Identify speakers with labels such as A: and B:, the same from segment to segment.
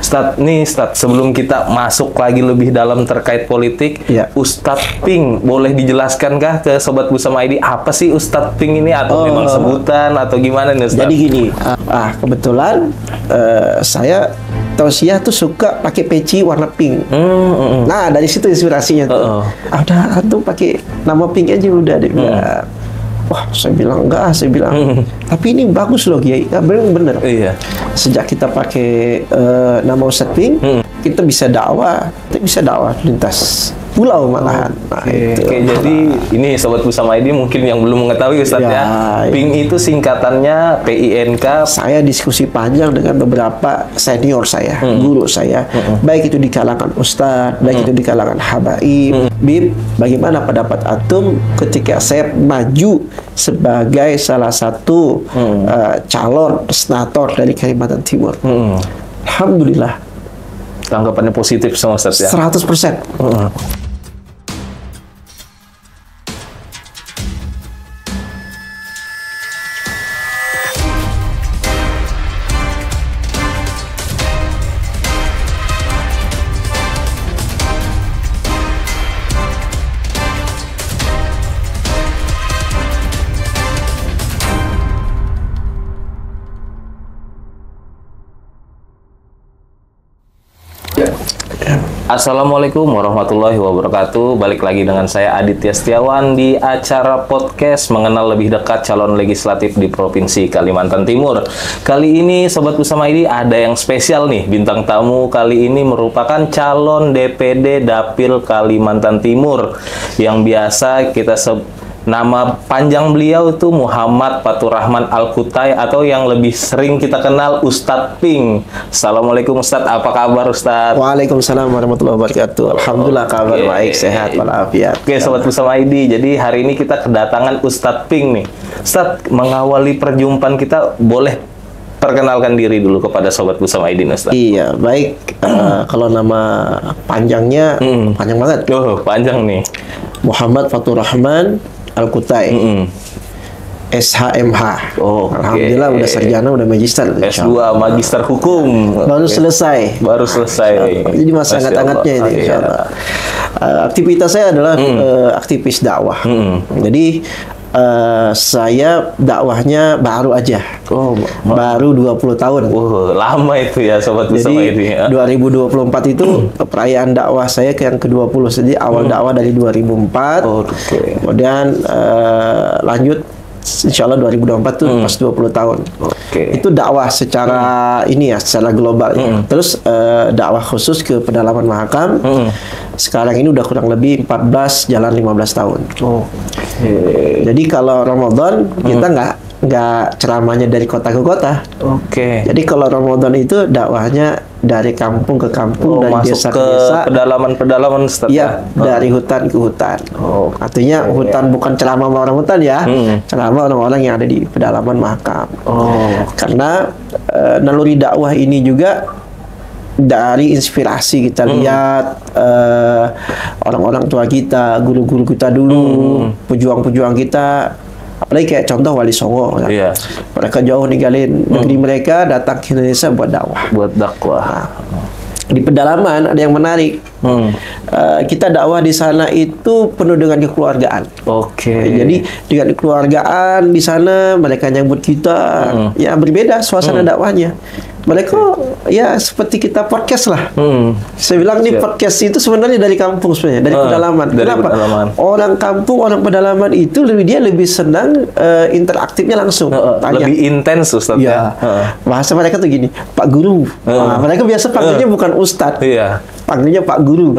A: Ustadz, sebelum kita masuk lagi lebih dalam terkait politik,
B: Ya.
A: Ustadz Pink, boleh dijelaskan ke Sobat Busama ID apa sih Ustadz Pink ini, atau memang sebutan atau gimana nih Ustadz?
B: Jadi gini, kebetulan saya tausiah tuh suka pakai peci warna pink. Nah, dari situ inspirasinya tuh. Udah antum pakai nama pink aja udah deh. Wah, saya bilang enggak, saya bilang. Tapi ini bagus loh, Kiai. Ya, bener.
A: Iya.
B: Sejak kita pakai nama Ustadz Pink, kita bisa dakwah lintas pulau malahan. Nah,
A: Oke, jadi ini Sobat Busama ID mungkin yang belum mengetahui Ustadz ya. Pink itu singkatannya PINK.
B: Saya diskusi panjang dengan beberapa senior saya, guru saya, baik itu di kalangan ustadz, baik itu di kalangan habaib. Bib, bagaimana pendapat antum ketika saya maju sebagai salah satu calon senator dari Kalimantan Timur? Alhamdulillah,
A: Tanggapannya positif sama Ustadz ya.
B: 100%.
A: Assalamualaikum warahmatullahi wabarakatuh. Balik lagi dengan saya Aditya Setiawan di acara podcast mengenal lebih dekat calon legislatif di Provinsi Kalimantan Timur. Kali ini Sobat Busama ID ada yang spesial nih. Bintang tamu kali ini merupakan calon DPD Dapil Kalimantan Timur yang biasa kita nama panjang beliau itu Muhammad Faturrahman Al-Kutai, atau yang lebih sering kita kenal Ustadz Pink. Assalamualaikum Ustadz, apa kabar Ustadz?
B: Waalaikumsalam warahmatullahi wabarakatuh. Alhamdulillah kabar baik, sehat walafiat.
A: Oke, Sobat Busama ID, jadi hari ini kita kedatangan Ustadz Pink nih. Ustadz, mengawali perjumpaan kita, boleh perkenalkan diri dulu kepada Sobat Busama ID, Ustadz?
B: Iya, baik. Kalau nama panjangnya panjang banget.
A: Panjang nih.
B: Muhammad Faturrahman Al-Kutai, SHMH. Alhamdulillah udah sarjana, udah magister.
A: S2 magister hukum.
B: Baru selesai. Jadi masih hangat-hangatnya ini. Insyaallah. Aktivitas saya adalah aktivis dakwah. Jadi saya dakwahnya baru aja. Baru 20 tahun.
A: Lama itu ya Sobat Busama ini.
B: 2024 itu perayaan dakwah saya yang ke-20. Jadi awal dakwah dari 2004. Kemudian lanjut insya Allah 2024 tuh pas 20 tahun. Itu dakwah secara ini ya, secara global. Terus dakwah khusus ke pedalaman Mahakam. Sekarang ini udah kurang lebih 14 jalan 15 tahun. Jadi kalau Ramadan kita nggak ceramahnya dari kota ke kota. Jadi kalau Ramadan itu dakwahnya dari kampung ke kampung, dari desa ke desa,
A: pedalaman-pedalaman.
B: Iya, dari hutan ke hutan. Artinya hutan bukan ceramah orang hutan ya, ceramah orang-orang yang ada di pedalaman Mahakam. Karena naluri dakwah ini juga dari inspirasi kita lihat orang-orang tua kita, guru-guru kita dulu, pejuang-pejuang kita. Apalagi kayak contoh Wali Songo, kan? Mereka jauh ninggalin negeri mereka, datang ke Indonesia buat dakwah. Di pedalaman ada yang menarik. Kita dakwah di sana itu penuh dengan kekeluargaan. Jadi dengan kekeluargaan di sana mereka nyambut kita, ya berbeda suasana dakwahnya. Mereka ya seperti kita podcast lah. Saya bilang nih podcast itu sebenarnya dari kampung sebenarnya, dari pedalaman. Kenapa? Orang kampung, orang pedalaman itu lebih senang interaktifnya langsung.
A: Lebih intens Ustadz ya.
B: Bahasa mereka tuh gini, Pak Guru. Mereka biasa panggilnya bukan Ustadz. Panggilnya Pak Guru.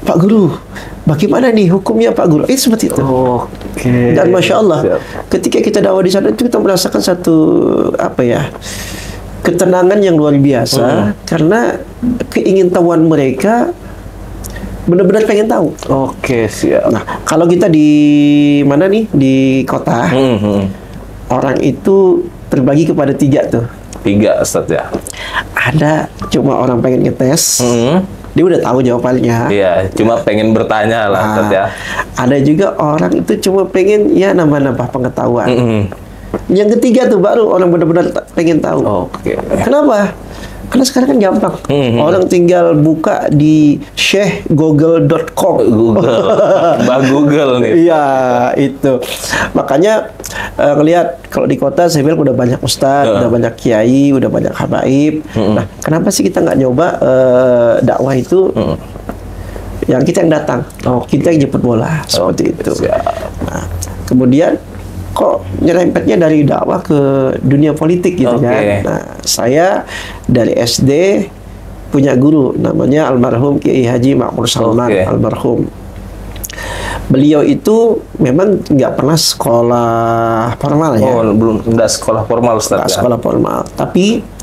B: Pak Guru, bagaimana nih hukumnya Pak Guru? Seperti itu. Dan Masya Allah, ketika kita dakwah di sana itu kita merasakan satu ketenangan yang luar biasa, karena keingintahuan mereka benar-benar pengen tahu.
A: Siap.
B: Nah, kalau kita di mana nih, di kota, orang itu terbagi kepada 3 tuh.
A: 3 Ustadz ya.
B: Ada cuma orang pengen ngetes, dia udah tahu jawabannya.
A: Cuma pengen bertanya lah Ustadz ya.
B: Ada juga orang itu cuma pengen ya nambah-nambah pengetahuan. Yang ketiga tuh baru orang benar-benar pengen tahu. Kenapa? Karena sekarang kan gampang. Orang tinggal buka di sheikhgoogle.com.
A: Mbak Google nih.
B: Iya, itu. Makanya ngelihat kalau di kota saya bilang udah banyak ustadz, udah banyak kiai, udah banyak habaib. Nah, kenapa sih kita nggak nyoba dakwah itu yang kita yang datang, kita yang jemput bola, seperti itu. Nah, kemudian kok nyerempetnya dari dakwah ke dunia politik gitu kan. Nah, saya dari SD punya guru namanya almarhum Kiai Haji Makmur Salman almarhum. Beliau itu memang nggak pernah sekolah formal ya.
A: Belum nggak sekolah formal, Ustaz.
B: Nggak sekolah formal, tapi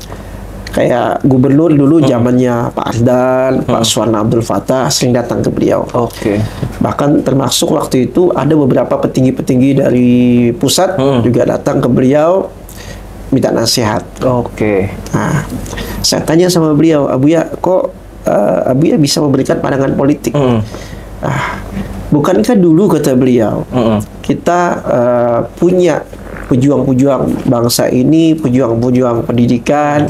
B: kayak gubernur dulu zamannya Pak Ardan, Pak Suwarna Abdul Fattah sering datang ke beliau. Bahkan termasuk waktu itu ada beberapa petinggi-petinggi dari pusat juga datang ke beliau minta nasihat. Nah, saya tanya sama beliau, Abuya, kok Abuya bisa memberikan pandangan politik? Bukankah dulu kata beliau kita punya pejuang-pejuang bangsa ini, pejuang-pejuang pendidikan,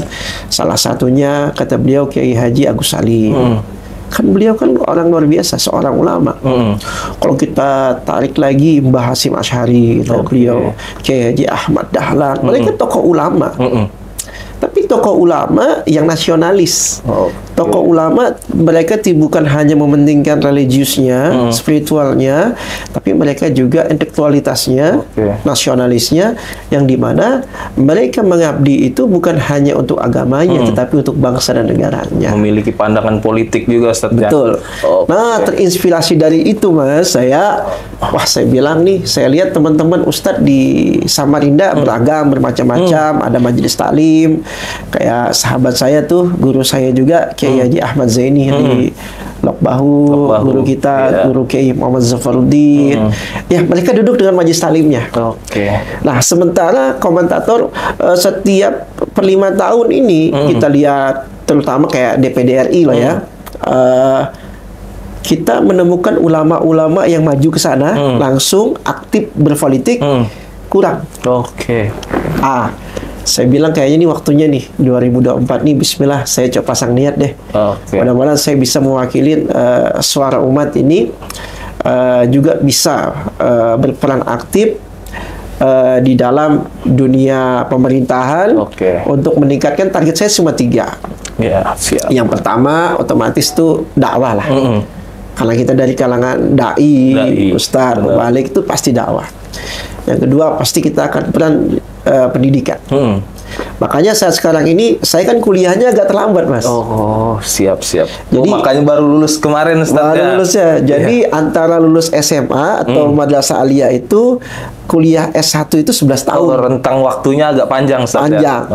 B: salah satunya kata beliau Kiai Haji Agus Salim. Kan beliau kan orang luar biasa, seorang ulama. Kalau kita tarik lagi Mbah Hasyim Asy'ari, beliau Kiai Haji Ahmad Dahlan, mereka tokoh ulama. Tapi tokoh ulama yang nasionalis. Tokoh ulama mereka bukan hanya mementingkan religiusnya, spiritualnya, tapi mereka juga intelektualitasnya, nasionalisnya, yang dimana mereka mengabdi itu bukan hanya untuk agamanya, tetapi untuk bangsa dan negaranya.
A: Memiliki pandangan politik juga, Ustaz.
B: Betul. Nah, terinspirasi dari itu, Mas, saya bilang nih, saya lihat teman-teman Ustadz di Samarinda beragam, bermacam-macam, ada majelis taklim, kayak sahabat saya tuh, guru saya juga Kiai Haji Ahmad Zaini di Lok Bahu, guru kita, guru Kiai Muhammad Zafaruddin. Ya, mereka duduk dengan majelis taklimnya. Nah, sementara komentator setiap per 5 tahun ini kita lihat, terutama kayak DPD RI lah ya, kita menemukan ulama-ulama yang maju ke sana langsung aktif berpolitik kurang. Saya bilang kayaknya ini waktunya nih 2024 nih, bismillah saya coba pasang niat deh. Mudah-mudahan saya bisa mewakili suara umat ini, juga bisa berperan aktif di dalam dunia pemerintahan untuk meningkatkan target saya cuma 3. Yang pertama otomatis tuh dakwah lah. Karena kita dari kalangan dai, ustadz, mubalik itu pasti dakwah. Yang kedua pasti kita akan peran pendidikan. Makanya saat sekarang ini saya kan kuliahnya agak terlambat, Mas.
A: Siap. Jadi makanya baru lulus kemarin, Ustaz.
B: Baru lulus ya. Jadi antara lulus SMA atau madrasah aliyah itu kuliah S1 itu 11 tahun.
A: Rentang waktunya agak panjang, Ustaz.
B: Panjang.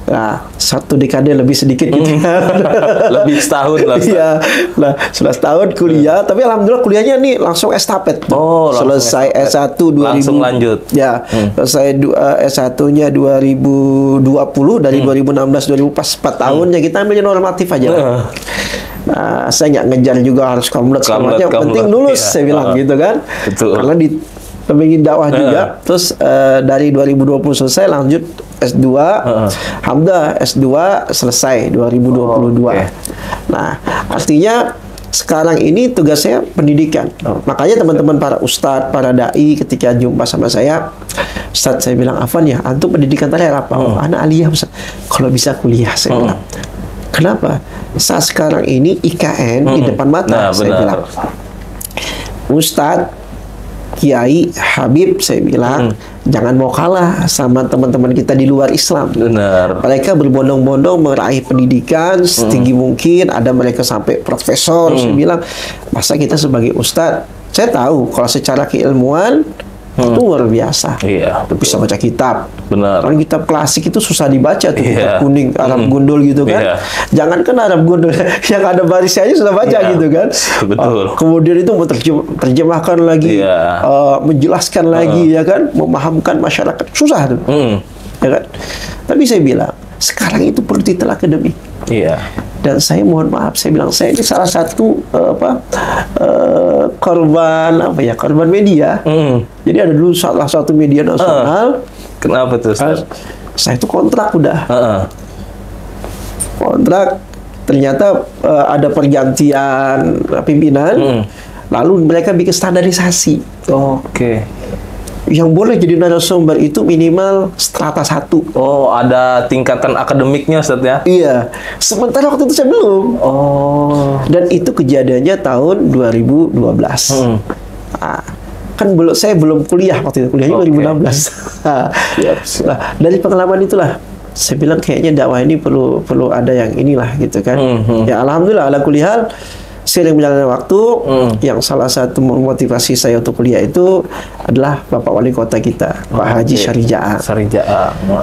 B: Nah, 1 dekade lebih sedikit gitu.
A: Lebih setahun lah.
B: Iya. Nah, 11 tahun kuliah, tapi alhamdulillah kuliahnya nih langsung estafet. Selesai S1 2000.
A: Langsung lanjut.
B: Ya, selesai S1-nya 2020, dari 2016 2000 pas 4 tahunnya kita ambilnya normatif aja. Nah, saya nggak ngejar juga harus komlet semuanya, penting lulus saya bilang gitu kan. Karena di pembimbing dakwah juga. Terus dari 2020 selesai lanjut S2. Alhamdulillah S2 selesai 2022. Nah, artinya sekarang ini tugas saya pendidikan. Makanya teman-teman para ustadz, para dai ketika jumpa sama saya, Ustadz, saya bilang, Afan ya, antum pendidikan tadi apa? Anak aliyah, Ustadz. Kalau bisa kuliah, saya bilang. Kenapa? Saat sekarang ini IKN di depan mata, saya bilang. Ustadz, Kiai, Habib, saya bilang, jangan mau kalah sama teman-teman kita di luar Islam. Mereka berbondong-bondong meraih pendidikan setinggi mungkin, ada mereka sampai profesor. Saya bilang, masa kita sebagai ustadz, saya tahu kalau secara keilmuan itu luar biasa. Bisa baca kitab. Karena kitab klasik itu susah dibaca tuh, kitab kuning, Arab gundul gitu kan. Jangankan Arab gundul, yang ada barisnya aja sudah baca gitu kan. Kemudian itu terjemahkan lagi, menjelaskan lagi ya kan, memahamkan masyarakat, susah tuh. Ya kan? Tapi saya bilang, sekarang itu perlu titel akademik. Dan saya mohon maaf, saya bilang saya ini salah satu korban media. Jadi ada dulu salah satu media nasional.
A: Kenapa tuh, Ustaz?
B: Saya itu kontrak udah. kontrak, ternyata ada pergantian pimpinan, lalu mereka bikin standarisasi.
A: Oke.
B: Yang boleh jadi narasumber itu minimal strata 1.
A: Oh, ada tingkatan akademiknya, Ustaz ya?
B: Iya. Sementara waktu itu saya belum.
A: Oh.
B: Dan itu kejadiannya tahun 2012. Nah, kan saya belum kuliah waktu itu. Kuliahnya 2016. Nah, dari pengalaman itulah saya bilang kayaknya dakwah ini perlu ada yang inilah gitu kan. Ya alhamdulillah ala kulli hal seiring berjalannya waktu, yang salah satu motivasi saya untuk kuliah itu adalah Bapak Wali Kota kita, Pak Haji Syarija'a.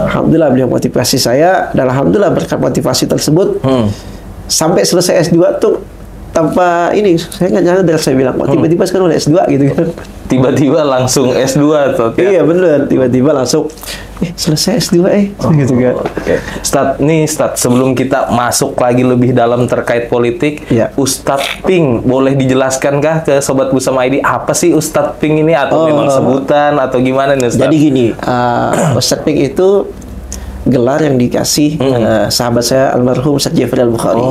B: Alhamdulillah beliau motivasi saya, dan alhamdulillah berkat motivasi tersebut sampai selesai S2 tuh tanpa ini, saya nggak nyangka, dari saya bilang, tiba-tiba sekarang udah S2 gitu kan.
A: Tiba-tiba langsung S2 tuh ya?
B: Iya bener, tiba-tiba langsung selesai S2 gitu kan.
A: Ustadz, sebelum kita masuk lagi lebih dalam terkait politik, Ustadz Pink, boleh dijelaskan kah ke Sobat Busama ID apa sih Ustadz Pink ini, atau memang sebutan atau gimana nih Ustadz?
B: Jadi gini, Ustadz Pink itu gelar yang dikasih sahabat saya almarhum Ustadz Jafri Al-Bukhari.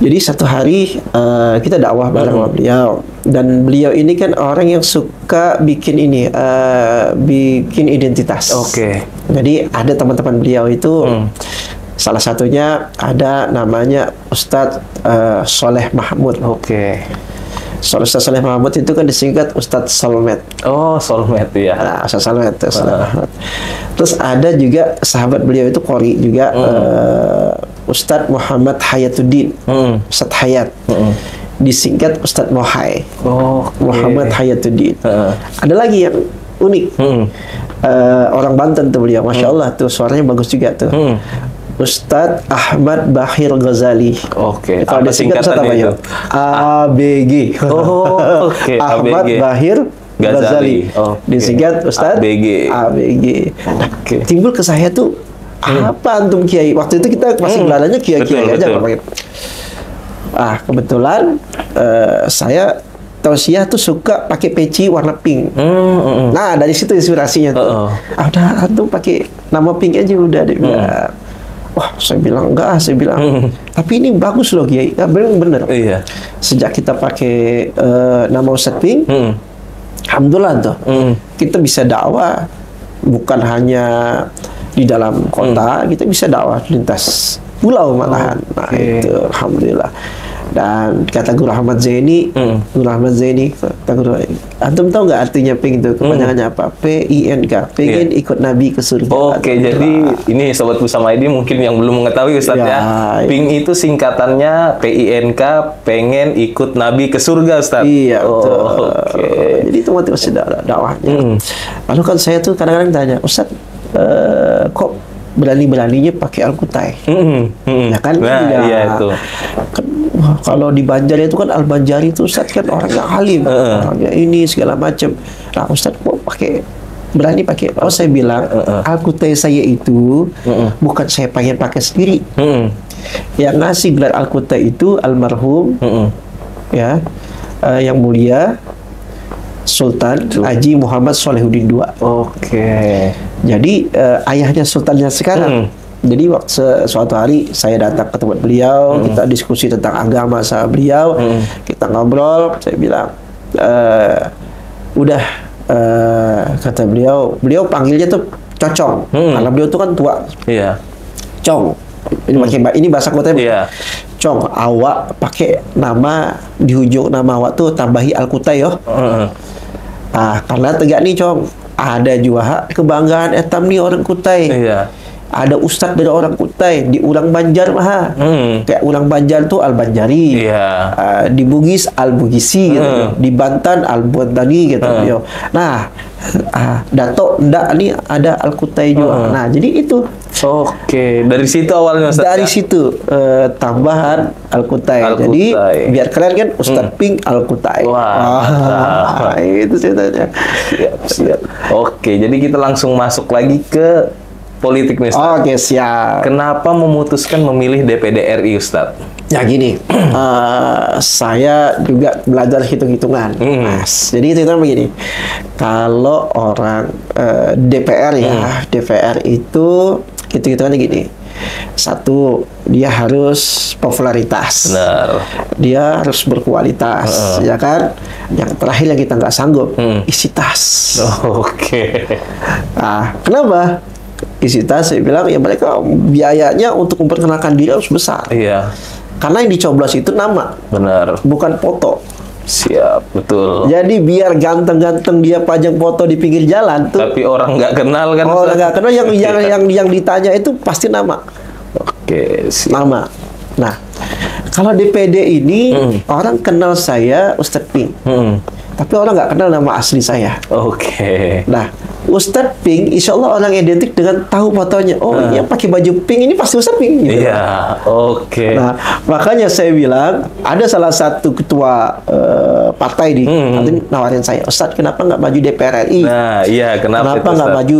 B: Jadi satu hari kita dakwah bareng sama beliau, dan beliau ini kan orang yang suka bikin ini, bikin identitas. Jadi ada teman-teman beliau itu, salah satunya ada namanya Ustadz Soleh Mahmud. Ustadz Soleh Mahmud itu kan disingkat Ustadz Solmed.
A: Oh, Solmed ya.
B: Nah, Ustadz Solmed, Terus ada juga sahabat beliau itu Qori juga, Ustadz Muhammad Hayatuddin, Ustadz Hayat, disingkat Ustadz Mohai. Muhammad Hayatuddin. Ada lagi yang unik, orang Banten tuh beliau, masya Allah tuh suaranya bagus juga tuh. Ustadz Ahmad Bahir Ghazali.
A: Kalau
B: disingkat Ustadz apa ya? ABG. Ahmad Bahir Ghazali. Disingkat Ustadz ABG. Timbul ke saya tuh, apa antum kiai? Waktu itu kita masih beladanya kiai-kiai aja. Kebetulan saya tausiah tuh suka pakai peci warna pink. Nah, dari situ inspirasinya tuh. Udah antum pakai nama pink aja udah deh. Wah, saya bilang enggak, tapi ini bagus loh Kiai. Bener. Sejak kita pakai nama Ustadz Pink, alhamdulillah tuh, kita bisa dakwah bukan hanya di dalam kota, kita bisa dakwah lintas pulau malahan. Nah, itu alhamdulillah. Dan kata Guru Ahmad Zaini, kata Guru, antum tahu nggak artinya pink itu? Kepanjangannya apa? PINK, pengen ikut Nabi ke surga.
A: Jadi ini Sobat Busama ID mungkin yang belum mengetahui Ustadz ya. Pink itu singkatannya PINK, pengen ikut Nabi ke surga Ustadz.
B: Iya, betul. Jadi itu motivasi dakwahnya. Lalu kan saya tuh kadang-kadang tanya, Ustadz, kok berani-beraninya pakai Al-Qutai? Ya kan?
A: Iya itu.
B: Kan, kalau di Banjar itu kan Al-Banjari itu Ustadz kan orang yang alim, orangnya ini segala macam. Nah Ustadz kok berani pakai? Saya bilang Al-Qutai saya itu bukan saya pengen pakai sendiri. Yang ngasih gelar Al-Qutai itu almarhum yang mulia Sultan Haji Muhammad Solehuddin II. Jadi ayahnya sultannya sekarang. Jadi waktu suatu hari saya datang ke tempat beliau, kita diskusi tentang agama sama beliau, kita ngobrol, saya bilang, kata beliau panggilnya tuh Cocong, karena beliau tuh kan tua. Cong, ini bahasa kotanya. Cong, awak pakai nama di ujung nama awak tuh tambahi Al-Qutai yo. Karena tegak nih Cong, ada juga kebanggaan etam nih orang Kutai. Ada ustadz dari orang Kutai di Ulang Banjar mah. Kayak Ulang Banjar tuh Al-Banjari. Di Bugis Al-Bugisi gitu. Di Banten Al-Bantani gitu. Nah, Dato ndak nih ada Al-Kutai juga. Nah, jadi itu.
A: Dari situ awalnya Ustadz.
B: Dari situ tambahan Al-Kutai. Jadi biar kalian kan Ustadz Pink Al-Kutai. Itu ceritanya.
A: Jadi kita langsung masuk lagi ke politik nih Ustadz.
B: Siap.
A: Kenapa memutuskan memilih DPD RI Ustadz?
B: Ya gini, saya juga belajar hitung-hitungan, Mas. Jadi itu begini, kalau orang DPR DPR itu hitung-hitungannya gini, Satu, dia harus popularitas.
A: Benar.
B: Dia harus berkualitas, ya kan? Yang terakhir yang kita nggak sanggup, isi tas.
A: Oke.
B: Nah, kenapa? Isi tas, saya bilang, ya mereka biayanya untuk memperkenalkan diri harus besar.
A: Iya.
B: Karena yang dicoblos itu nama,
A: Benar.
B: bukan foto.
A: Siap, betul.
B: Jadi biar ganteng-ganteng dia pajang foto di pinggir jalan tuh.
A: Tapi orang nggak kenal kan?
B: Oh,
A: Ustaz?
B: nggak kenal, yang ditanya itu pasti nama.
A: Oke, siap.
B: Nama. Nah, kalau DPD ini orang kenal saya Ustadz Pink, tapi orang nggak kenal nama asli saya.
A: Oke.
B: Nah, Ustadz Pink, insya Allah orang identik dengan tahu fotonya. Oh, ini yang pakai baju pink ini pasti Ustadz Pink. Gitu.
A: Iya, oke.
B: Nah, makanya saya bilang ada salah satu ketua partai di nanti nawarin saya, Ustadz, kenapa nggak maju DPR RI?
A: Nah, iya, kenapa itu,
B: nggak
A: Ustaz?
B: maju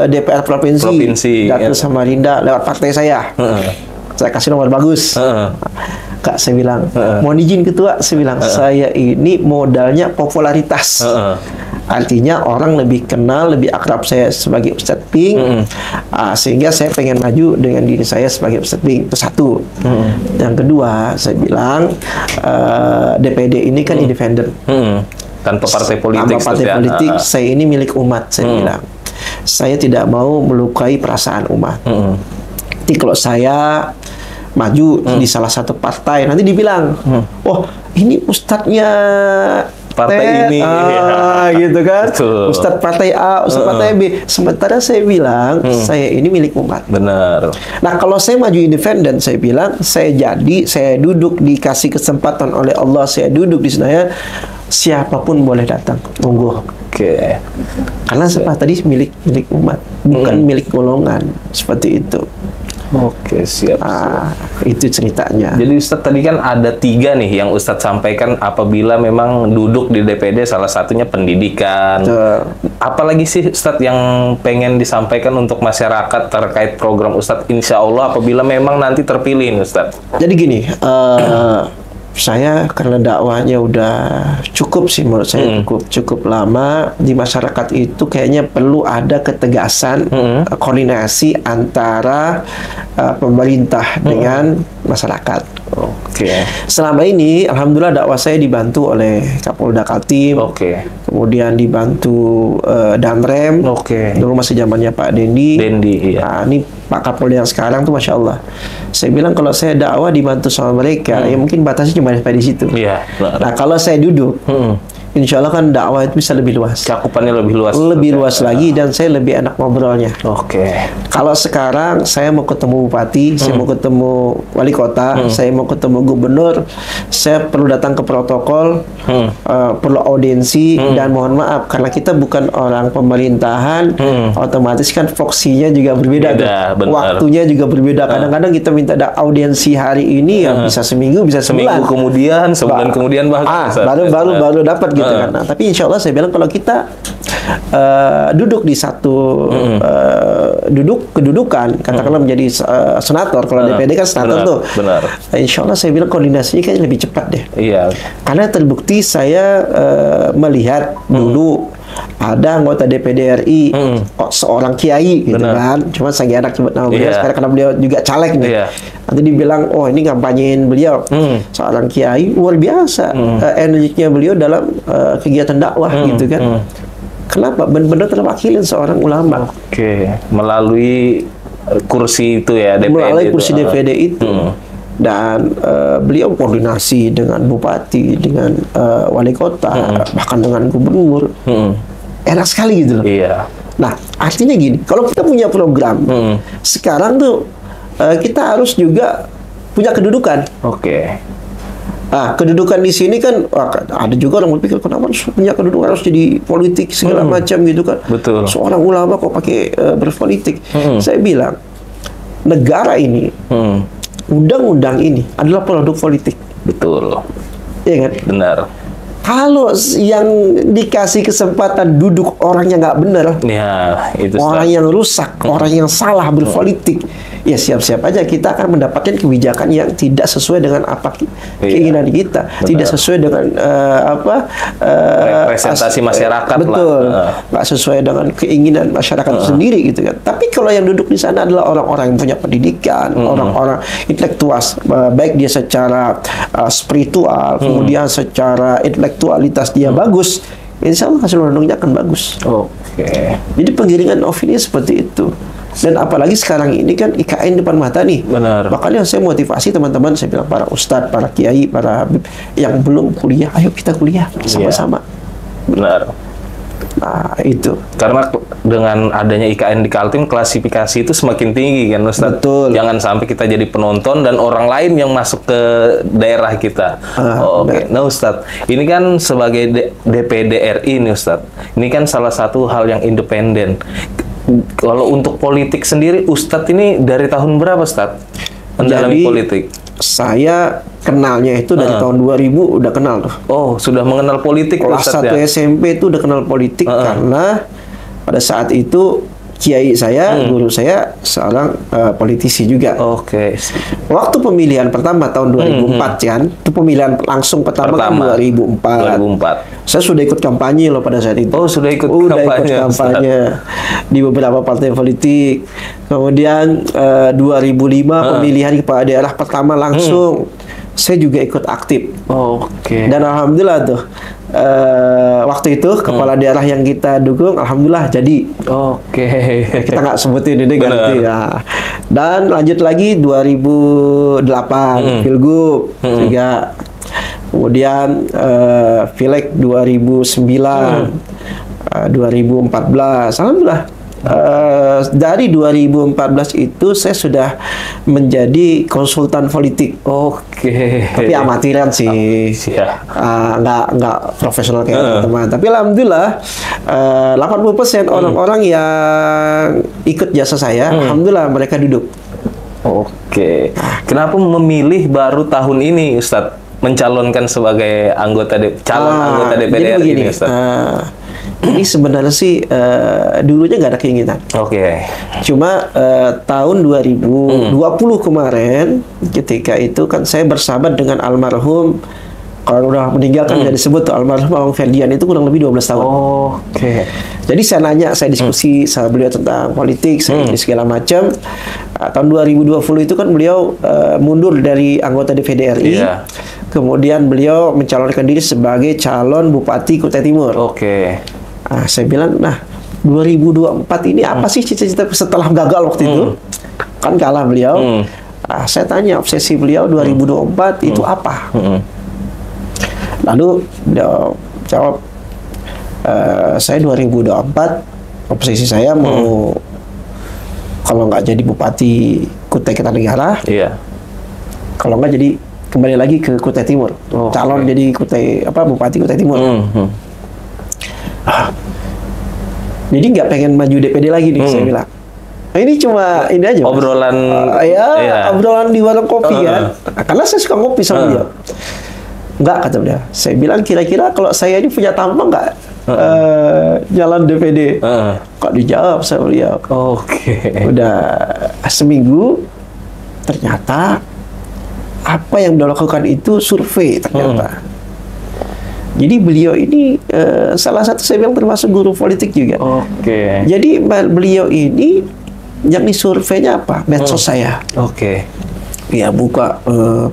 B: DPR provinsi? Datang Samarinda lewat partai saya. Saya kasih nomor bagus. Kak, saya bilang, mohon izin ketua, saya bilang, saya ini modalnya popularitas. Artinya orang lebih kenal, lebih akrab saya sebagai Ustadz Pink, sehingga saya pengen maju dengan diri saya sebagai Ustadz Pink. Itu satu. Yang kedua, saya bilang DPD ini kan independen,
A: tanpa partai politik.
B: tanpa partai politik. Saya ini milik umat. Saya bilang, saya tidak mau melukai perasaan umat. Jadi kalau saya maju di salah satu partai, nanti dibilang, oh ini ustadznya
A: partai ini,
B: gitu kan?
A: Betul.
B: Ustadz partai A, Ustadz partai B. Sementara saya bilang, saya ini milik umat.
A: Benar.
B: Nah, kalau saya maju independen, saya bilang, saya duduk, dikasih kesempatan oleh Allah, saya duduk di sana, siapapun boleh datang, monggo.
A: Oke.
B: Karena tadi milik umat, bukan milik golongan, seperti itu.
A: Oke, siap.
B: Itu ceritanya.
A: Jadi Ustadz tadi kan ada 3 nih yang Ustadz sampaikan apabila memang duduk di DPD, salah satunya pendidikan.
B: Betul.
A: Apalagi sih Ustadz yang pengen disampaikan untuk masyarakat terkait program Ustadz, insya Allah apabila memang nanti terpilih Ustadz?
B: Jadi gini, saya karena dakwahnya udah cukup sih menurut saya, cukup lama di masyarakat itu, kayaknya perlu ada ketegasan, koordinasi antara pemerintah dengan masyarakat.
A: Oke.
B: Selama ini alhamdulillah dakwah saya dibantu oleh Kapolda Kaltim, kemudian dibantu Danrem, dulu masih zamannya Pak Dendi.
A: Iya.
B: Nah, ini Pak Kapolda yang sekarang tuh Masya Allah. Saya bilang kalau saya dakwah dibantu sama mereka, ya mungkin batasnya cuma sampai di situ.
A: Iya.
B: Nah, kalau saya duduk, insya Allah kan dakwah itu bisa lebih luas.
A: Cakupannya lebih luas.
B: Lebih luas lagi, dan saya lebih enak ngobrolnya.
A: Oke.
B: Kalau sekarang saya mau ketemu bupati, saya mau ketemu wali kota, saya mau ketemu gubernur, saya perlu datang ke protokol, perlu audiensi, dan mohon maaf karena kita bukan orang pemerintahan, otomatis kan voksinya juga berbeda, waktunya juga berbeda. Kadang-kadang kita minta audiensi hari ini ya bisa seminggu, bisa sebulan.
A: Seminggu kemudian, sebulan kemudian bahkan.
B: Baru dapat gitu kan. Nah, tapi insya Allah saya bilang kalau kita duduk di satu kedudukan, katakanlah menjadi senator, kalau DPD kan senator tuh.
A: Benar.
B: Insya Allah saya bilang koordinasinya kayaknya lebih cepat deh.
A: Iya.
B: Karena terbukti saya melihat dulu ada anggota DPD RI, seorang kiai gitu kan. Cuma saya nggak enak sebut nama beliau sekarang karena beliau juga caleg nih. Nanti dibilang, oh ini ngampanyein beliau. Seorang kiai luar biasa, energinya beliau dalam kegiatan dakwah gitu kan. Kenapa? Benar-benar terwakilin seorang ulama.
A: Oke, melalui kursi itu ya, DPD.
B: Melalui kursi DPD itu. Dan beliau koordinasi dengan bupati, dengan wali kota, bahkan dengan gubernur. Enak sekali gitu loh.
A: Iya.
B: Nah, artinya gini, kalau kita punya program, sekarang tuh kita harus juga punya kedudukan.
A: Oke.
B: Nah, kedudukan di sini kan ada juga orang berpikir kenapa harus punya kedudukan, harus jadi politik segala macam gitu kan.
A: Betul.
B: Seorang ulama kok pakai berpolitik. Saya bilang negara ini, undang-undang ini adalah produk politik.
A: Betul.
B: Iya kan?
A: Benar.
B: Kalau yang dikasih kesempatan duduk orang yang nggak benar,
A: Ya, itu
B: orang yang rusak, orang yang salah berpolitik, ya siap-siap aja kita akan mendapatkan kebijakan yang tidak sesuai dengan apa keinginan kita, tidak sesuai dengan
A: representasi masyarakat.
B: Betul, nggak sesuai dengan keinginan masyarakat itu sendiri gitu kan. Tapi kalau yang duduk di sana adalah orang-orang yang punya pendidikan, orang-orang intelektual, baik dia secara spiritual, kemudian secara intelektualitas dia bagus, insya Allah hasil undang-undangnya akan bagus. Jadi penggiringan opini seperti itu. Dan apalagi sekarang ini kan IKN depan mata nih.
A: Benar.
B: Makanya saya motivasi teman-teman, saya bilang para ustadz, para kiai, para habib yang belum kuliah, ayo kita kuliah sama-sama.
A: Benar.
B: Nah, itu.
A: Karena dengan adanya IKN di Kaltim, klasifikasi itu semakin tinggi kan Ustadz?
B: Betul.
A: Jangan sampai kita jadi penonton dan orang lain yang masuk ke daerah kita. Oke. Nah Ustadz, ini kan sebagai DPD RI nih Ustadz, ini kan salah satu hal yang independen. Kalau untuk politik sendiri, Ustadz ini dari tahun berapa Ustadz mendalami politik?
B: Saya kenalnya itu dari tahun 2000 udah kenal tuh.
A: Oh, sudah mengenal politik
B: kelas
A: Ustadz
B: 1
A: ya?
B: SMP itu udah kenal politik karena pada saat itu kiai saya, guru saya seorang politisi juga. Waktu pemilihan pertama tahun 2004 kan, itu pemilihan langsung pertama kan 2004. Saya sudah ikut kampanye loh pada saat itu.
A: Oh, sudah ikut
B: kampanye di beberapa partai politik. Kemudian 2005 pemilihan kepala daerah pertama langsung. Saya juga ikut aktif. Dan alhamdulillah tuh waktu itu kepala daerah yang kita dukung alhamdulillah jadi. Kita nggak sebutin ini ganti ya. Dan lanjut lagi 2008 Pilgub juga. Kemudian Pileg 2009, 2014, alhamdulillah. Dari 2014 itu saya sudah menjadi konsultan politik. Tapi amatiran sih, nggak profesional kayak teman-teman. Tapi alhamdulillah 80% orang-orang yang ikut jasa saya, alhamdulillah mereka duduk.
A: Kenapa memilih baru tahun ini Ustadz mencalonkan sebagai calon anggota DPD RI ini Ustadz?
B: Ini sebenarnya sih dulunya nggak ada keinginan. Cuma tahun 2020 kemarin, ketika itu kan saya bersahabat dengan almarhum, kalau udah meninggal kan jadi disebut tuh almarhum Bang Ferdian itu kurang lebih 12 tahun. Jadi saya nanya, saya diskusi sama beliau tentang politik, saya segala macam. Tahun 2020 itu kan beliau mundur dari anggota DPD RI. Kemudian beliau mencalonkan diri sebagai calon Bupati Kutai Timur. Saya bilang, 2024 ini apa sih cita-cita setelah gagal waktu itu? Kan kalah beliau. Saya tanya obsesi beliau 2024 itu apa? Lalu beliau jawab, saya 2024 obsesi saya mau kalau nggak jadi Bupati Kutai Kartanegara, kalau nggak jadi kembali lagi ke Kutai Timur, calon jadi Bupati Kutai Timur. Jadi nggak pengen maju DPD lagi nih, saya bilang. Ini cuma ini aja
A: obrolan,
B: obrolan di warung kopi kan, karena saya suka ngopi sama dia. Enggak, kata beliau. Saya bilang kira-kira kalau saya ini punya tampang nggak jalan DPD? Kok dijawab sama beliau. Udah seminggu, ternyata apa yang beliau lakukan itu survei ternyata. Jadi beliau ini salah satu saya bilang termasuk guru politik juga. Jadi beliau ini yang disurveinya apa? Medsos saya. Ya buka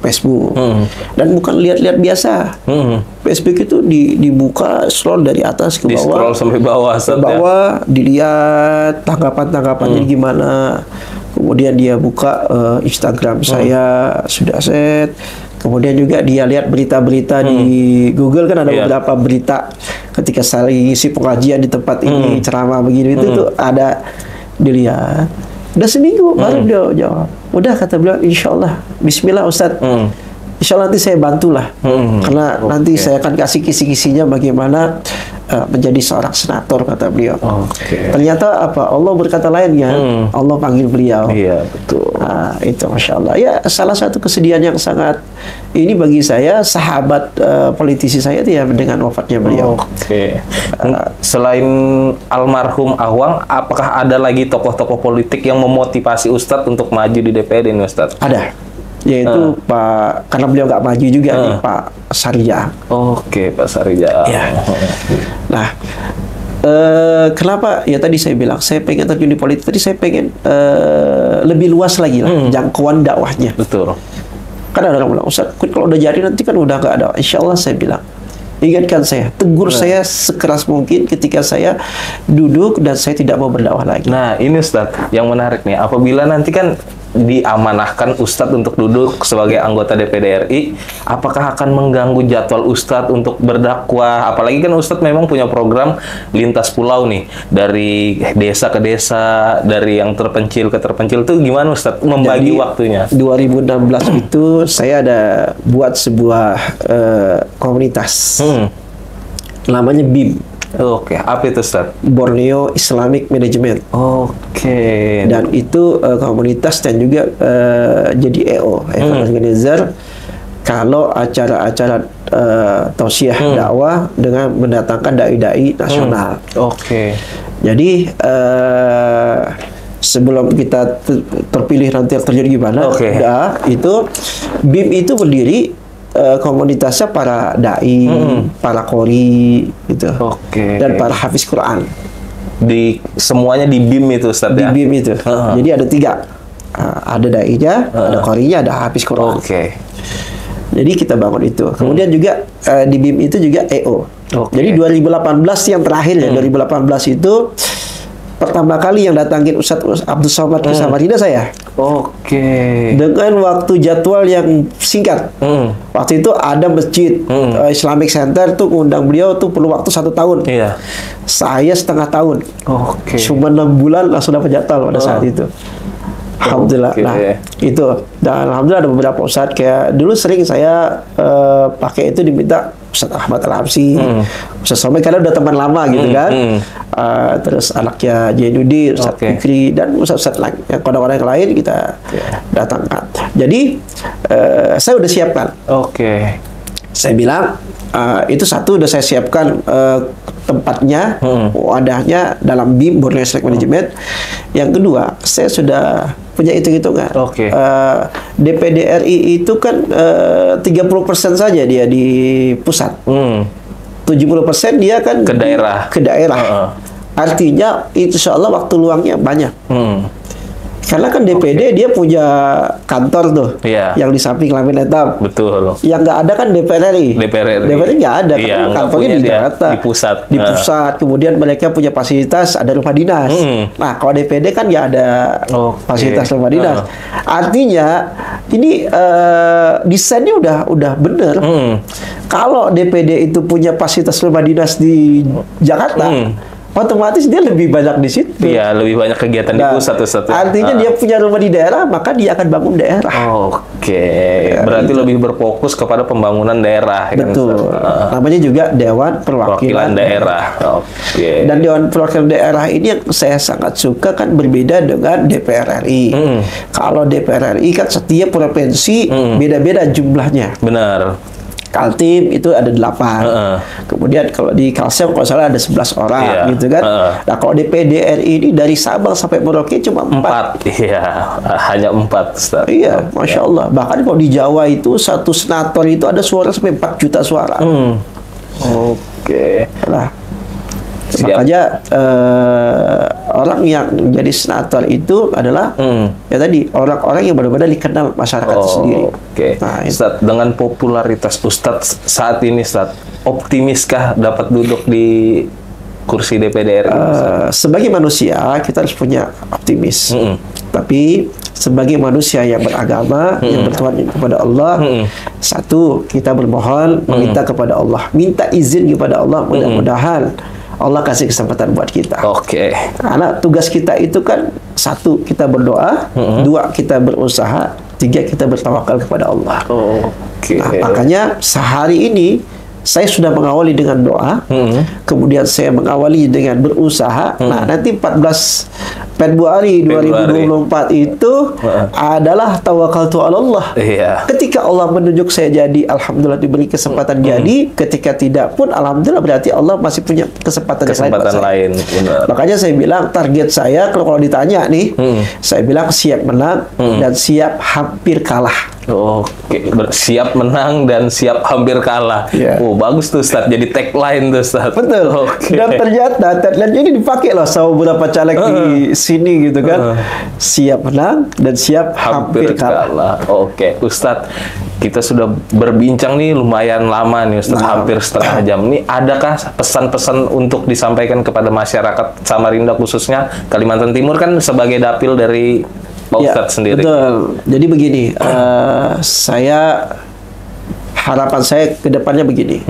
B: Facebook dan bukan lihat-lihat biasa. Facebook itu dibuka scroll dari atas ke bawah.
A: Scroll sampai bawah.
B: Ke bawah dilihat tanggapan-tanggapannya gimana. Kemudian dia buka Instagram saya sudah set. Kemudian juga dia lihat berita-berita di Google kan ada beberapa berita ketika saya isi pengajian di tempat ini ceramah begini itu ada dilihat. Udah seminggu baru dia jawab. Udah, kata beliau, insya Allah, Bismillah Ustadz, insya Allah nanti saya bantulah, karena nanti saya akan kasih kisi-kisinya bagaimana menjadi seorang senator, kata beliau.
A: Oke.
B: Ternyata apa? Allah berkata lain ya. Allah panggil beliau.
A: Iya, betul.
B: Nah, itu Masya Allah. Ya, salah satu kesedihan yang sangat ini bagi saya, sahabat politisi saya itu ya dengan wafatnya beliau.
A: Oke. Selain almarhum Awang, apakah ada lagi tokoh-tokoh politik yang memotivasi Ustadz untuk maju di DPD ini, Ustadz?
B: Ada. Yaitu Pak, karena beliau nggak maju juga nih, Pak Sarija.
A: Oke, Pak Sarija.
B: Ya. Nah, kenapa? Ya tadi saya bilang, saya pengen terjun di politik. Tadi saya pengen lebih luas lagi lah jangkauan dakwahnya.
A: Betul.
B: Karena orang bilang, Ustaz, kalau udah jadi nanti kan udah nggak ada. Insya Allah saya bilang, ingatkan saya, tegur saya sekeras mungkin ketika saya duduk dan saya tidak mau berdakwah lagi.
A: Nah, ini Ustadz, yang menarik nih. Apabila nanti kan diamanahkan Ustadz untuk duduk sebagai anggota DPD RI, apakah akan mengganggu jadwal Ustadz untuk berdakwah? Apalagi kan Ustadz memang punya program lintas pulau nih, dari desa ke desa, dari yang terpencil ke terpencil. Itu gimana Ustadz membagi waktunya?
B: 2016 itu saya ada buat sebuah komunitas. Namanya BIM.
A: Oke, apa itu Ustadz?
B: Borneo Islamic Management.
A: Oke.
B: Dan itu komunitas dan juga jadi EO, event organizer, kalau acara-acara tausiah dakwah dengan mendatangkan dai-dai nasional.
A: Oke.
B: Jadi sebelum kita terpilih nanti terjadi gimana, itu BIM itu berdiri komunitasnya para dai, para qori gitu. Dan para hafiz Quran.
A: Semuanya di BIM itu Ustaz ya?
B: Di BIM itu. Jadi ada 3. Ada dai-nya, ada qorinya, ada hafiz Quran. Jadi kita bangun itu. Kemudian juga di BIM itu juga EO. Jadi 2018 yang terakhir ya, 2018 itu pertama kali yang datangin Ustadz Abdul Somad ke Samarinda saya. Dengan waktu jadwal yang singkat. Waktu itu ada masjid Islamic Center tuh ngundang beliau tuh perlu waktu 1 tahun. Saya setengah tahun. Cuma 6 bulan langsung dapat jadwal pada saat itu. Alhamdulillah. Nah, itu. Dan alhamdulillah ada beberapa ustadz kayak dulu sering saya pakai itu diminta Ustadz Ahmad Al-Hamsi, Ustadz Somad karena udah teman lama gitu kan. Terus anaknya Jainuddin, Ustadz Fikri dan Ustadz lain, orang-orang yang lain kita datangkan. Jadi saya udah siapkan. Saya bilang itu satu udah saya siapkan tempatnya, wadahnya dalam BIM Borneo Islamic Management. Yang kedua, saya sudah punya hitung-hitungan. DPD RI itu kan 30% saja dia di pusat. 70% dia kan ke daerah. Artinya insya Allah waktu luangnya banyak. Karena kan DPD dia punya kantor tuh, yang di samping Lamin Etam.
A: Betul.
B: Yang nggak ada kan DPR RI. DPR RI nggak ada, kan kantornya di Jakarta. Di pusat. Kemudian mereka punya fasilitas, ada rumah dinas. Nah, kalau DPD kan nggak ada fasilitas rumah dinas. Artinya ini desainnya udah bener. Kalau DPD itu punya fasilitas rumah dinas di Jakarta, otomatis dia lebih banyak di situ.
A: Iya, lebih banyak kegiatan di pusat.
B: Artinya dia punya rumah di daerah, maka dia akan bangun daerah.
A: Berarti lebih berfokus kepada pembangunan daerah.
B: Betul. Namanya juga Dewan Perwakilan
A: Daerah.
B: Dan Dewan Perwakilan Daerah ini yang saya sangat suka kan berbeda dengan DPR RI. Kalau DPR RI kan setiap provinsi beda-beda jumlahnya.
A: Benar.
B: Kaltim itu ada 8. Kemudian kalau di Kalsel kalau salah ada 11 orang gitu kan. Nah, kalau DPD RI ini dari Sabang sampai Merauke cuma 4.
A: Hanya 4. Ustaz.
B: Masya Allah. Bahkan kalau di Jawa itu satu senator itu ada suara sampai 4 juta suara. Nah, makanya orang yang jadi senator itu adalah ya tadi orang-orang yang benar-benar dikenal masyarakat sendiri.
A: Nah, Ustadz, dengan popularitas Ustadz saat ini, Ustadz, optimiskah dapat duduk di kursi DPD RI?
B: Sebagai manusia kita harus punya optimis. Tapi sebagai manusia yang beragama, yang bertuhan kepada Allah, satu, kita bermohon, meminta kepada Allah, minta izin kepada Allah, mudah-mudahan Allah kasih kesempatan buat kita. Karena tugas kita itu kan satu, kita berdoa, dua, kita berusaha, tiga, kita bertawakal kepada Allah. Nah, makanya sehari ini saya sudah mengawali dengan doa, kemudian saya mengawali dengan berusaha. Nah, nanti 14 Februari 2024 itu adalah tawakaltu ala Allah.
A: Iya.
B: Ketika Allah menunjuk saya jadi, alhamdulillah diberi kesempatan jadi. Ketika tidak pun, alhamdulillah berarti Allah masih punya kesempatan
A: lain. Benar.
B: Makanya saya bilang target saya kalau ditanya nih, saya bilang siap menang dan siap hampir kalah.
A: Oke, siap menang dan siap hampir kalah.
B: Yeah.
A: Oh, bagus tuh Ustaz. Jadi tagline tuh Ustaz.
B: Betul.
A: Oke.
B: Dan ternyata tagline ini dipakai loh sama beberapa caleg di sini gitu kan. Siap menang dan siap hampir kalah.
A: Oke, Ustaz. Kita sudah berbincang nih lumayan lama nih Ustaz, hampir setengah jam. Nih, adakah pesan-pesan untuk disampaikan kepada masyarakat Samarinda khususnya Kalimantan Timur kan sebagai dapil dari Pak Ustadz sendiri?
B: Betul. Jadi begini, harapan saya ke depannya begini.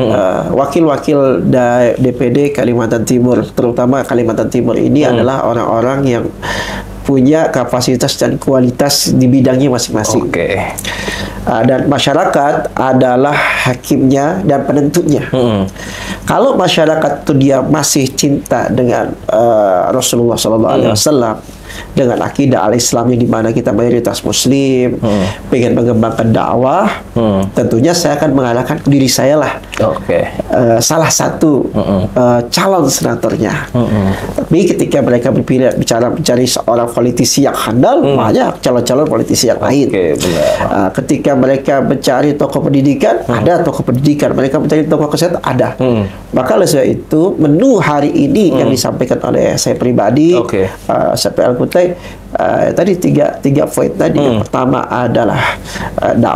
B: Wakil-wakil DPD Kalimantan Timur, terutama Kalimantan Timur ini adalah orang-orang yang punya kapasitas dan kualitas di bidangnya masing-masing.
A: Oke.
B: Dan masyarakat adalah hakimnya dan penentunya. Kalau masyarakat itu dia masih cinta dengan Rasulullah SAW, dengan akidah al-Islam yang dimana kita mayoritas Muslim, pengen mengembangkan dakwah, tentunya saya akan mengalahkan diri saya lah. Salah satu calon senatornya. Tapi ketika mereka bicara mencari seorang politisi yang handal, banyak calon-calon politisi yang lain. Ketika mereka mencari tokoh pendidikan, ada tokoh pendidikan. Mereka mencari tokoh kesehatan, ada. Maka oleh sebab itu, menu hari ini yang disampaikan oleh saya pribadi, CPL Kutai, tadi tiga poin tadi. Yang pertama adalah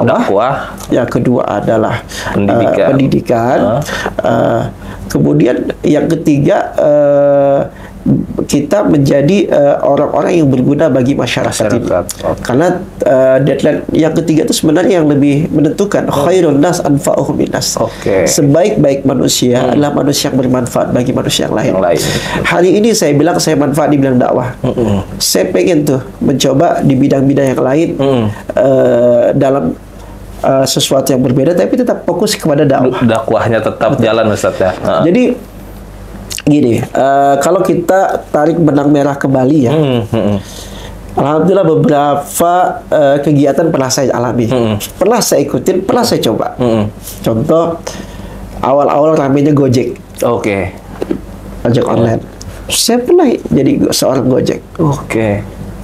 B: dakwah. Yang kedua adalah pendidikan. Kemudian yang ketiga, kita menjadi orang-orang yang berguna bagi masyarakat ini. Karena deadline yang ketiga itu sebenarnya yang lebih menentukan. Khairun nas anfa'uhum linnas. Sebaik-baik manusia adalah manusia yang bermanfaat bagi manusia yang lain. Hari ini saya bilang saya manfaat di bidang dakwah. Saya pengen tuh mencoba di bidang-bidang yang lain dalam sesuatu yang berbeda, tapi tetap fokus kepada dakwah.
A: Dakwahnya tetap jalan Ustaz ya.
B: Jadi gini, kalau kita tarik benang merah ke Bali ya, alhamdulillah beberapa kegiatan pernah saya alami, pernah saya ikutin, pernah saya coba. Contoh, awal-awal ramenya Gojek. Ojek online. Saya pernah jadi seorang Gojek.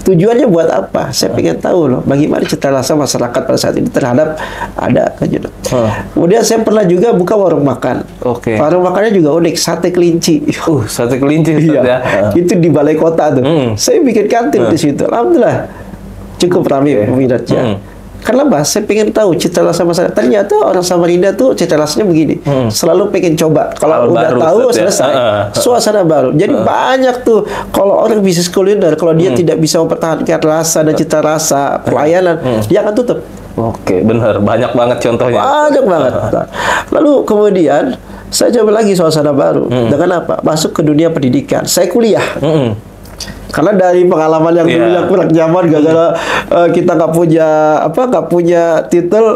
B: Tujuannya buat apa? Saya pengen tahu loh, bagaimana cita rasa masyarakat pada saat ini terhadap ada kejadian. Kemudian saya pernah juga buka warung makan. Warung makannya juga unik, sate kelinci.
A: Sate kelinci ya.
B: Itu di balai kota tuh. Saya bikin kantin di situ. Alhamdulillah cukup ramai peminatnya. Kenapa? Saya pengen tahu cita rasa masyarakat. Ternyata orang Samarinda tuh cita rasanya begini. Selalu pengen coba. Kalau udah tahu selesai. Suasana baru. Jadi banyak tuh kalau orang bisnis kuliner, kalau dia tidak bisa mempertahankan rasa dan cita rasa pelayanan, dia akan tutup.
A: Benar. Banyak banget contohnya.
B: Banyak banget. Lalu kemudian saya coba lagi suasana baru. Dengan apa? Masuk ke dunia pendidikan. Saya kuliah. Karena dari pengalaman yang dulu yang kurang nyaman, gara-gara kita nggak punya titel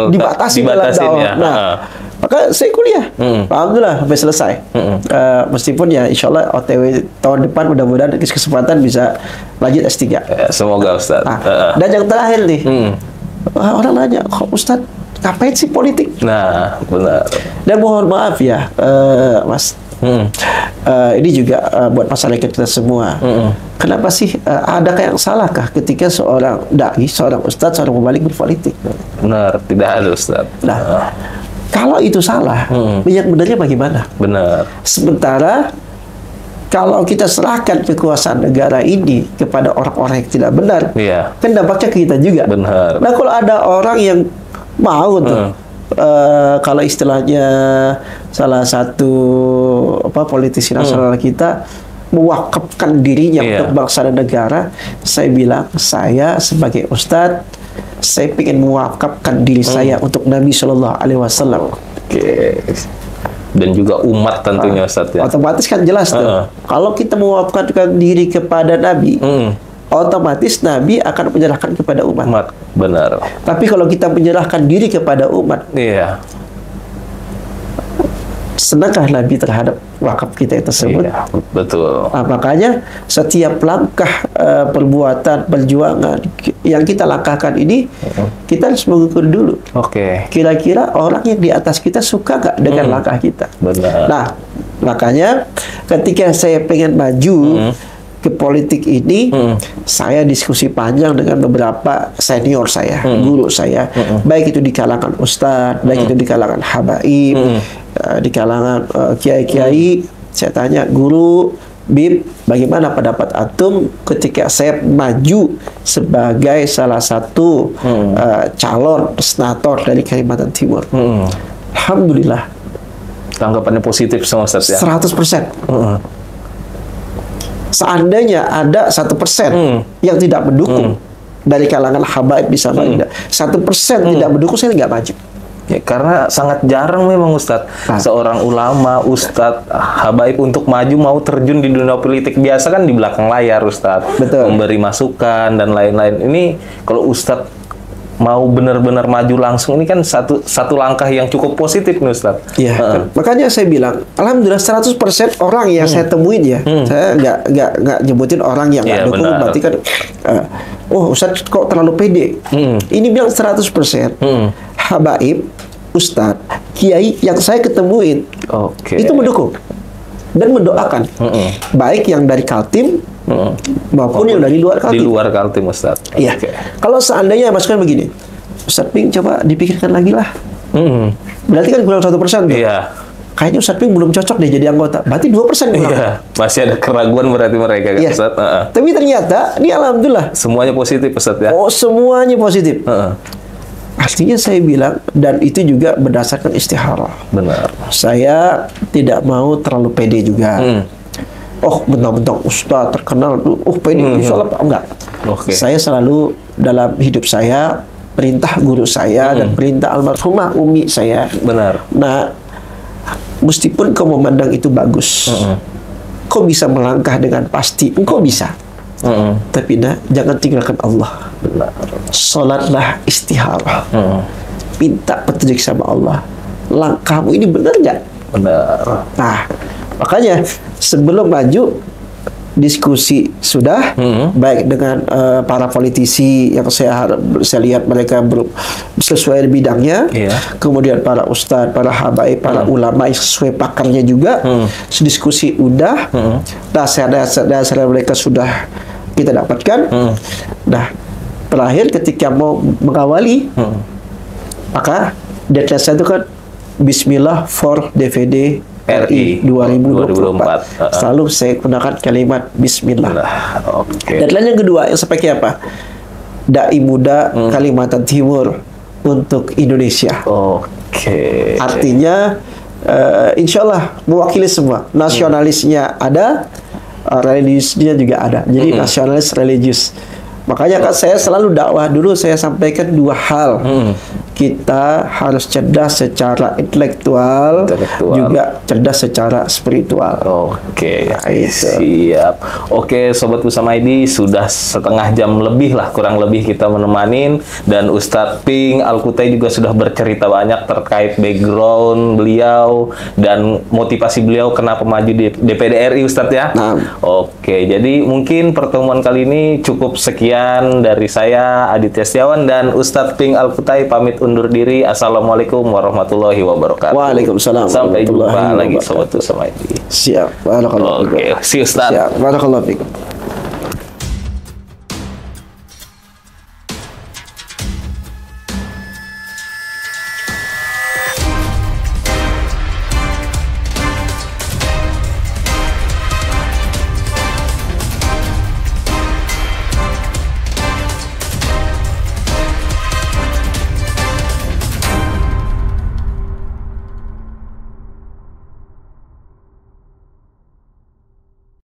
B: dibatasi dalam dakwah. Maka saya kuliah, alhamdulillah sampai selesai. Meskipun ya insya Allah OTW tahun depan mudah-mudahan kesempatan bisa lanjut S3.
A: Semoga Ustaz.
B: Dan yang terakhir nih, orang nanya, kok Ustaz ngapain sih politik?
A: Nah, benar.
B: Dan mohon maaf ya, Mas. Ini juga buat masyarakat kita semua. Kenapa sih adakah yang salahkah ketika seorang dai, seorang ustadz, seorang pembalik berpolitik?
A: Benar, tidak ada Ustaz.
B: Nah, kalau itu salah, yang benarnya bagaimana?
A: Benar.
B: Sementara kalau kita serahkan kekuasaan negara ini kepada orang-orang yang tidak benar, kan dampaknya ke kita juga.
A: Benar.
B: Nah, kalau ada orang yang mau tuh, kalau istilahnya salah satu politisi nasional kita mewakafkan dirinya untuk bangsa dan negara, saya bilang saya sebagai ustadz, saya ingin mewakafkan diri saya untuk Nabi Shallallahu Alaihi Wasallam.
A: Dan juga umat tentunya Ustaz ya.
B: Otomatis kan jelas tuh. Kalau kita mewakafkan diri kepada Nabi, otomatis Nabi akan menyerahkan kepada umat.
A: Benar.
B: Tapi kalau kita menyerahkan diri kepada umat, senangkah Nabi terhadap wakaf kita tersebut?
A: Iya, betul.
B: Nah, makanya setiap langkah perbuatan, perjuangan yang kita langkahkan ini, kita harus mengukur dulu.
A: Oke.
B: Kira-kira orang yang di atas kita suka nggak dengan langkah kita?
A: Benar.
B: Nah, makanya ketika saya pengen maju ke politik ini, saya diskusi panjang dengan beberapa senior saya, guru saya, baik itu di kalangan ustadz, baik itu di kalangan habaib, di kalangan kiai-kiai. Saya tanya, guru, Bib, bagaimana pendapat antum ketika saya maju sebagai salah satu calon senator dari Kalimantan Timur? Alhamdulillah,
A: Tanggapannya positif sama Ustaz ya?
B: 100%. Seandainya ada 1% yang tidak mendukung dari kalangan habaib di Samarinda, 1% tidak mendukung, saya nggak maju.
A: Ya, karena sangat jarang memang Ustadz seorang ulama, Ustadz, habaib untuk maju mau terjun di dunia politik. Biasa kan di belakang layar Ustadz,
B: Betul.
A: memberi masukan dan lain-lain. Ini kalau Ustadz mau benar-benar maju langsung, ini kan satu langkah yang cukup positif nih Ustadz.
B: Iya, makanya saya bilang, alhamdulillah 100% orang yang saya temuin ya, saya nggak nyebutin orang yang nggak
A: Iya,
B: dukung,
A: benar.
B: berarti kan, oh Ustadz kok terlalu pede. Ini bilang 100% habaib, ustadz, kiai yang saya ketemuin,
A: Oke.
B: itu mendukung dan mendoakan, baik yang dari Kaltim maupun yang dari luar
A: Di
B: Kaltim.
A: luar Kaltim Ustadz.
B: Iya.
A: Oke.
B: Kalau seandainya masukan begini, Ustadz Ping coba dipikirkan lagi lah. Berarti kan kurang 1% tuh.
A: Iya.
B: Kayaknya Ustadz Ping belum cocok deh jadi anggota. Berarti 2% kurang.
A: Iya. Masih ada keraguan berarti mereka kan
B: Iya.
A: Ustadz.
B: Tapi ternyata ini alhamdulillah,
A: Semuanya positif Ustadz ya?
B: oh semuanya positif. Artinya saya bilang, dan itu juga berdasarkan istikharah.
A: Benar.
B: Saya tidak mau terlalu pede juga. Oh, bentang-bentang ustaz terkenal, pede, insya Allah, enggak.
A: Oke.
B: Saya selalu dalam hidup saya, perintah guru saya dan perintah almarhumah umi saya.
A: Benar.
B: Nah, meskipun kau memandang itu bagus, kau bisa melangkah dengan pasti, engkau bisa. Tapi jangan tinggalkan Allah.
A: Benar.
B: Salatlah istiharah. Minta petunjuk sama Allah. Langkahmu ini benar nggak?
A: Benar.
B: Nah, makanya sebelum maju, diskusi sudah, baik dengan para politisi yang saya lihat mereka sesuai bidangnya, kemudian para ustadz, para habaib, para ulama yang sesuai pakarnya juga, diskusi udah, dasar mereka sudah kita dapatkan. Nah, terakhir ketika mau mengawali, maka deadline saya itu kan Bismillah for DVD RI 2024. Selalu saya gunakan kalimat Bismillah.
A: Oke.
B: Deadline yang kedua yang sebagai apa? Dai muda Kalimantan Timur untuk Indonesia.
A: Oke.
B: Artinya insya Allah mewakili semua. Nasionalisnya ada, religiusnya juga ada. Jadi nasionalis religius. Makanya kan saya selalu dakwah dulu, saya sampaikan dua hal. Kita harus cerdas secara intelektual, juga cerdas secara spiritual.
A: Oke,
B: Nah, itu.
A: siap. Oke, Sobat Kusama ID, sudah setengah jam lebih lah, kurang lebih kita menemanin. Dan Ustadz Ping Al-Kutai juga sudah bercerita banyak terkait background beliau dan motivasi beliau kenapa maju di DPD RI, Ustadz ya.
B: Nah.
A: Oke, jadi mungkin pertemuan kali ini cukup sekian dari saya, Aditya Setiawan, dan Ustadz Ping Al-Kutai pamit undur diri. Assalamualaikum warahmatullahi wabarakatuh.
B: Waalaikumsalam
A: Sampai jumpa
B: warahmatullahi
A: lagi
B: wabarakatuh.
A: Sobat Kusama ID.
B: Siap. Barakallahu fikum.
A: Oke, see you, Ustaz.
B: Siap. Barakallahu fikum.